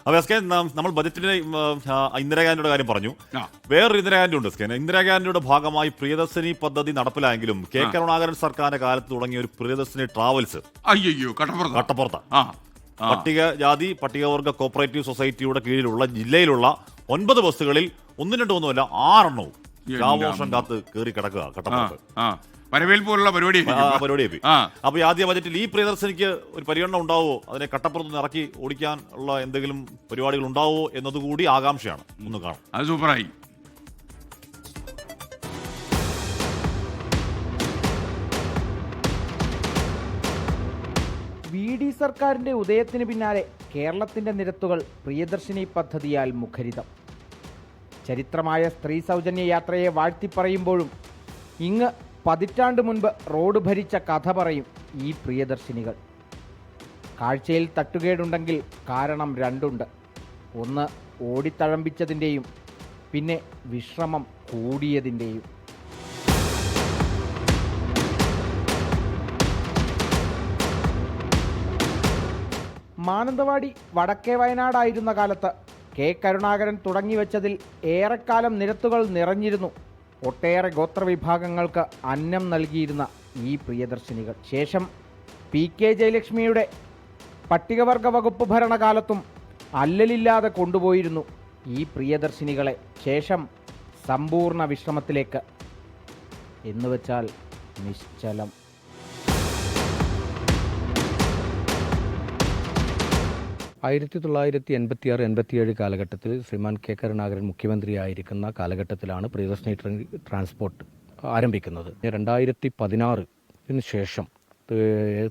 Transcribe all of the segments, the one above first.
അപ്പൊ S K നമ്മൾ ബജറ്റിലെ ഇന്ദിരാഗാന്ധിയുടെ കാര്യം പറഞ്ഞു. വേറൊരു ഇന്ദിരാഗാന്ധി ഉണ്ട് എസ് കെ. ഇന്ദിരാഗാന്ധിയുടെ ഭാഗമായി പ്രിയദർശിനി പദ്ധതി നടപ്പിലായെങ്കിലും കെ കരുണാകരൻ സർക്കാരിന്റെ കാലത്ത് തുടങ്ങിയ ഒരു പ്രിയദർശിനി ട്രാവൽസ് കട്ടപ്പുറത്ത പട്ടികജാതി പട്ടികവർഗ കോപ്പറേറ്റീവ് സൊസൈറ്റിയുടെ കീഴിലുള്ള ജില്ലയിലുള്ള 9 ബസ്സുകളിൽ 1, 2, 3 അല്ല 6 എണ്ണവും ശാവോഷം കാത്ത് കയറി കിടക്കുക കട്ടപ്പുറത്ത്. വരവേൽപ്പുള്ള പരിപാടി. അപ്പൊ ആദ്യ ബജറ്റിൽ ഈ പ്രിയദർശിനിക്ക് ഒരു പരിഗണന ഉണ്ടാവോ, അതിനെ കട്ടപ്പുറത്ത് ഇറക്കി ഓടിക്കാൻ ഉള്ള എന്തെങ്കിലും പരിപാടികൾ ഉണ്ടാവോ എന്നതുകൂടി ആകാംക്ഷയാണ്. ഒന്ന് കാണാം. അത് സൂപ്പറായി. VD സർക്കാരിന്റെ ഉദയത്തിന് പിന്നാലെ കേരളത്തിന്റെ നിരത്തുകൾ പ്രിയദർശിനി പദ്ധതിയാൽ മുഖരിതം. ചരിത്രമായ സ്ത്രീ സൗജന്യ യാത്രയെ വാഴ്ത്തിപ്പറയുമ്പോഴും ഇങ്ങ് പതിറ്റാണ്ട് മുൻപ് റോഡ് ഭരിച്ച കഥ പറയും ഈ പ്രിയദർശിനികൾ. കാഴ്ചയിൽ തട്ടുകേടുണ്ടെങ്കിൽ കാരണം 2 ഉണ്ട്. ഒന്ന് ഓടിത്തഴമ്പിച്ചതിൻ്റെയും പിന്നെ വിശ്രമം കൂടിയതിൻ്റെയും. മാനന്തവാടി വടക്കേ വയനാടായിരുന്ന കാലത്ത് കെ കരുണാകരൻ തുടങ്ങിവെച്ചതിൽ ഏറെക്കാലം നിരത്തുകൾ നിറഞ്ഞിരുന്നു. ഒട്ടേറെ ഗോത്രവിഭാഗങ്ങൾക്ക് അന്നം നൽകിയിരുന്ന ഈ പ്രിയദർശിനികൾ ശേഷം PK ജയലക്ഷ്മിയുടെ പട്ടികവർഗ വകുപ്പ് ഭരണകാലത്തും അല്ലലില്ലാതെ കൊണ്ടുപോയിരുന്നു ഈ പ്രിയദർശിനികളെ. ശേഷം സമ്പൂർണ്ണ വിശ്രമത്തിലേക്ക്, എന്നുവെച്ചാൽ നിശ്ചലം. ആയിരത്തി 1986-87 കാലഘട്ടത്തിൽ ശ്രീമാൻ കെ കരുണാകരൻ മുഖ്യമന്ത്രിയായിരിക്കുന്ന കാലഘട്ടത്തിലാണ് പ്രിയദർശിനി ട്രാൻസ്പോർട്ട് ആരംഭിക്കുന്നത്. 2016 ശേഷം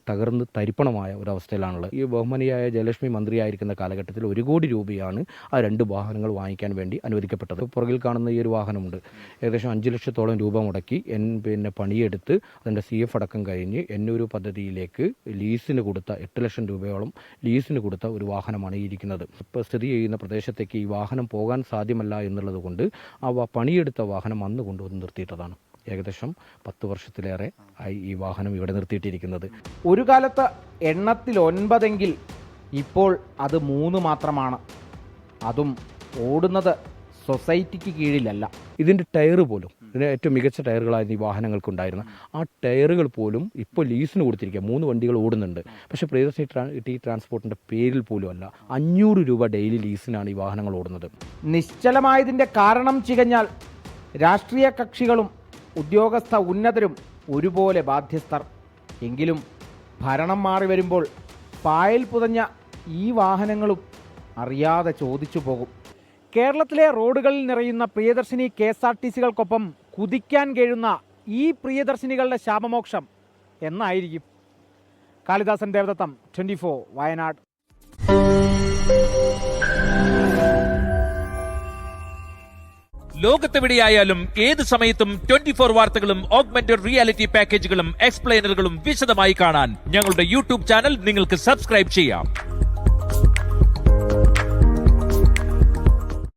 തകർന്ന് തരിപ്പണമായ ഒരവസ്ഥയിലാണുള്ളത്. ഈ ബഹുമാനിയായ ജയലക്ഷ്മി മന്ത്രിയായിരിക്കുന്ന കാലഘട്ടത്തിൽ 1 കോടി രൂപയാണ് ആ 2 വാഹനങ്ങൾ വാങ്ങിക്കാൻ വേണ്ടി അനുവദിക്കപ്പെട്ടത്. പുറകിൽ കാണുന്ന ഈ ഒരു വാഹനമുണ്ട്. ഏകദേശം 5 ലക്ഷത്തോളം രൂപ മുടക്കി പണിയെടുത്ത് അതിൻ്റെ CF അടക്കം കഴിഞ്ഞ് എന്നൊരു പദ്ധതിയിലേക്ക് ലീസിന് കൊടുത്ത 8 ലക്ഷം രൂപയോളം ലീസിന് കൊടുത്ത ഒരു വാഹനമാണ് ഈ ഇരിക്കുന്നത്. ഇപ്പോൾ സ്ഥിതി ചെയ്യുന്ന പ്രദേശത്തേക്ക് ഈ വാഹനം പോകാൻ സാധ്യമല്ല എന്നുള്ളത് കൊണ്ട് ആ പണിയെടുത്ത വാഹനം അന്ന് കൊണ്ടുവന്ന് നിർത്തിയിട്ടതാണ്. ഏകദേശം 10 വർഷത്തിലേറെ ആയി ഈ വാഹനം ഇവിടെ നിർത്തിയിട്ടിരിക്കുന്നത്. ഒരു കാലത്ത് എണ്ണത്തിൽ 9 ഇപ്പോൾ അത് 3 മാത്രമാണ്. അതും ഓടുന്നത് സൊസൈറ്റിക്ക് കീഴിലല്ല. ഇതിൻ്റെ ടയർ പോലും, ഇതിന് ഏറ്റവും മികച്ച ടയറുകളായിരുന്നു ഈ വാഹനങ്ങൾക്കുണ്ടായിരുന്നത്. ആ ടയറുകൾ പോലും ഇപ്പോൾ ലീസിന് കൊടുത്തിരിക്കുക. 3 വണ്ടികൾ ഓടുന്നുണ്ട്. പക്ഷേ പ്രിയദർശിനി ട്രാൻസ്പോർട്ടിൻ്റെ പേരിൽ പോലും അല്ല, 500 രൂപ ഡെയിലി ലീസിനാണ് ഈ വാഹനങ്ങൾ ഓടുന്നത്. നിശ്ചലമായതിൻ്റെ കാരണം ചികഞ്ഞാൽ രാഷ്ട്രീയ കക്ഷികളും ഉദ്യോഗസ്ഥ ഉന്നതരും ഒരുപോലെ ബാധ്യസ്ഥർ. എങ്കിലും ഭരണം മാറി വരുമ്പോൾ പായൽ പുതഞ്ഞ ഈ വാഹനങ്ങളും അറിയാതെ ചോദിച്ചു പോകും. കേരളത്തിലെ റോഡുകളിൽ നിറയുന്ന പ്രിയദർശിനി KSRTCകൾക്കൊപ്പം കുതിക്കാൻ കഴിയുന്ന ഈ പ്രിയദർശിനികളുടെ ശാപമോക്ഷം എന്നായിരിക്കും? കാളിദാസൻ ദേവദത്തം, 24 വയനാട്. ലോകത്തെവിടെയായാലും ഏത് സമയത്തും 24 വാർത്തകളും ഓഗ്മെന്റഡ് റിയാലിറ്റി പാക്കേജുകളും എക്സ്പ്ലെയിനറുകളും വിശദമായി കാണാൻ ഞങ്ങളുടെ YouTube ചാനൽ നിങ്ങൾക്ക് സബ്സ്ക്രൈബ് ചെയ്യാം.